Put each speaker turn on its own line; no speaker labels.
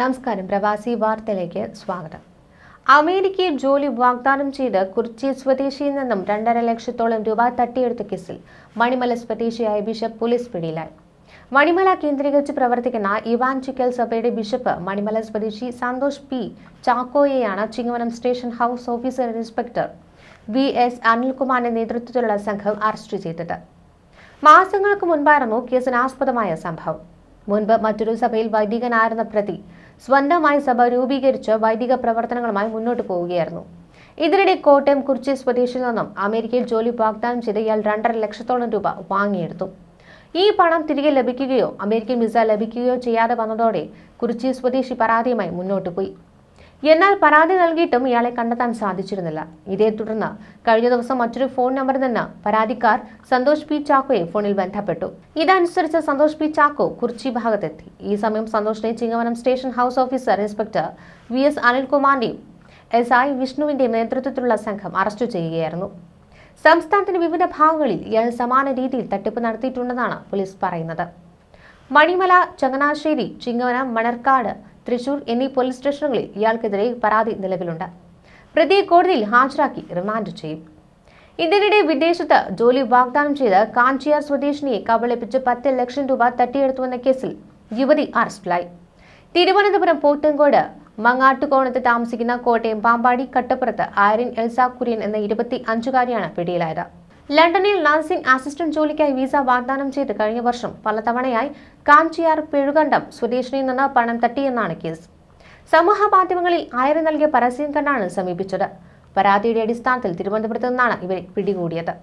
നമസ്കാരം. പ്രവാസി വാർത്തയിലേക്ക് സ്വാഗതം. അമേരിക്കയിൽ ജോലി വാഗ്ദാനം ചെയ്ത് കുറിച്ചി സ്വദേശിയിൽ നിന്നും 2.5 ലക്ഷത്തോളം രൂപ തട്ടിയെടുത്ത കേസിൽ മണിമല സ്വദേശിയായ ബിഷപ്പ് പോലീസ് പിടിയിലായി. മണിമല കേന്ദ്രീകരിച്ച് പ്രവർത്തിക്കുന്ന ഇവാഞ്ചിക്കൽ സഭയുടെ ബിഷപ്പ് മണിമല സ്വദേശി സന്തോഷ് പി ചാക്കോയെയാണ് ചിങ്ങവനം station house officer inspector VS അനിൽകുമാറിന്റെ നേതൃത്വത്തിലുള്ള സംഘം അറസ്റ്റ് ചെയ്തത്. മാസങ്ങൾക്ക് മുൻപായിരുന്നു കേസിനാസ്പദമായ സംഭവം. മുൻപ് മറ്റൊരു സഭയിൽ വൈദികനായിരുന്ന പ്രതി സ്വന്തമായി സഭ രൂപീകരിച്ച് വൈദിക പ്രവർത്തനങ്ങളുമായി മുന്നോട്ട് പോവുകയായിരുന്നു. ഇതിനിടെ കോട്ടയം കുറിച്ചി സ്വദേശിയിൽ നിന്നും അമേരിക്കയിൽ ജോലി വാഗ്ദാനം ചെയ്ത് ഇയാൾ 2.5 ലക്ഷത്തോളം രൂപ വാങ്ങിയെടുത്തു. ഈ പണം തിരികെ ലഭിക്കുകയോ അമേരിക്കൻ വിസ ലഭിക്കുകയോ ചെയ്യാതെ വന്നതോടെ കുറിച്ചി സ്വദേശി പരാതിയുമായി മുന്നോട്ട് പോയി. എന്നാൽ പരാതി നൽകിയിട്ടും ഇയാളെ കണ്ടെത്താൻ സാധിച്ചിരുന്നില്ല. ഇതേ തുടർന്ന് കഴിഞ്ഞ ദിവസം മറ്റൊരു ഫോൺ നമ്പറിൽ നിന്ന് പരാതിക്കാർ സന്തോഷ് പി ചാക്കോയെ ഫോണിൽ ബന്ധപ്പെട്ടു. ഇതനുസരിച്ച് സന്തോഷ് പി ചാക്കോ കുറിച്ചി ഭാഗത്തെത്തി. ഈ സമയം സന്തോഷിനെ Chingavanam station house officer inspector VS അനിൽകുമാറിന്റെയും SI വിഷ്ണുവിന്റെയും നേതൃത്വത്തിലുള്ള സംഘം അറസ്റ്റ് ചെയ്യുകയായിരുന്നു. സംസ്ഥാനത്തിന്റെ വിവിധ ഭാഗങ്ങളിൽ ഇയാൾ സമാന രീതിയിൽ തട്ടിപ്പ് നടത്തിയിട്ടുണ്ടെന്നാണ് പോലീസ് പറയുന്നത്. മണിമല, ചങ്ങനാശ്ശേരി, ചിങ്ങവനം, മണർക്കാട്, തൃശൂർ എന്നീ പോലീസ് സ്റ്റേഷനുകളിൽ ഇയാൾക്കെതിരെ പരാതി നിലവിലുണ്ട്. പ്രതിയെ കോടതിയിൽ ഹാജരാക്കി റിമാൻഡ് ചെയ്യും. ഇതിനിടെ വിദേശത്ത് ജോലി വാഗ്ദാനം ചെയ്ത് കാഞ്ചിയാർ സ്വദേശിനിയെ കബളിപ്പിച്ച് 10 ലക്ഷം രൂപ തട്ടിയെടുത്തുവെന്ന കേസിൽ യുവതി അറസ്റ്റിലായി. തിരുവനന്തപുരം പോത്തൻകോട് മങ്ങാട്ടുകോണത്ത് താമസിക്കുന്ന കോട്ടയം പാമ്പാടി കട്ടപ്പുറത്ത് ആര്യൻ എൽസ കുര്യൻ എന്ന 25-കാരിയാണ് പിടിയിലായത്. ലണ്ടനിൽ നഴ്സിംഗ് അസിസ്റ്റന്റ് ജോലിക്കായി വിസ വാഗ്ദാനം ചെയ്ത് കഴിഞ്ഞ വർഷം പലതവണയായി കാഞ്ചിയാർ പെഴുകണ്ടം സ്വദേശിനിയിൽ നിന്ന് പണം തട്ടിയെന്നാണ് കേസ്. സമൂഹ മാധ്യമങ്ങളിൽ ആയിരം നൽകിയ പരസ്യം കണ്ടാണ് സമീപിച്ചത്. പരാതിയുടെ അടിസ്ഥാനത്തിൽ തിരുവനന്തപുരത്ത് നിന്നാണ് ഇവരെ പിടികൂടിയത്.